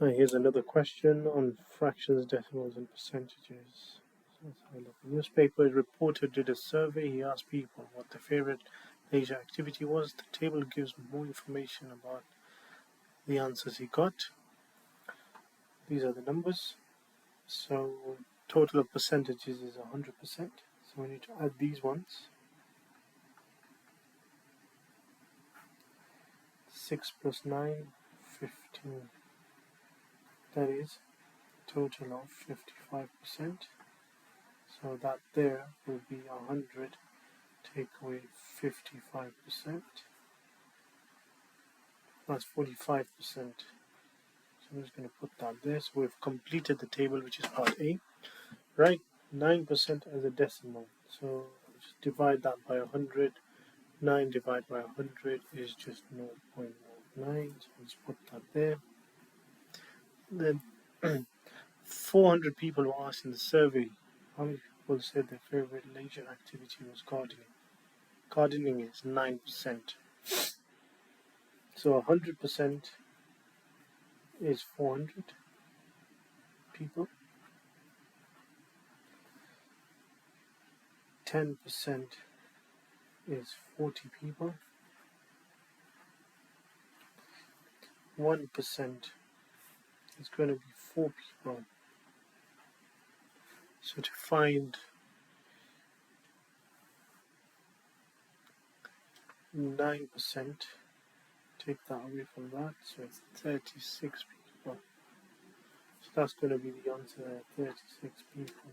Here's another question on fractions, decimals, and percentages. So let's have a look. The newspaper reporter did a survey. He asked people what their favorite leisure activity was. The table gives more information about the answers he got. These are the numbers. So total of percentages is 100%. So we need to add these ones. 6 plus 9, 15. That is a total of 55%. So that there will be 100, take away 55%. That's 45%. So I'm just going to put that there. So we've completed the table, which is part A. Right, 9% as a decimal. So just divide that by 100. 9 divided by 100 is just 0.19. So let's put that there. Then 400 people were asked in the survey. How many people said their favorite leisure activity was gardening? Gardening is 9%. So 100% is 400 people. 10% is 40 people. 1% is going to be 4 people. So to find 9%, take that away from that, so it's 36 people. So that's going to be the answer there, 36 people.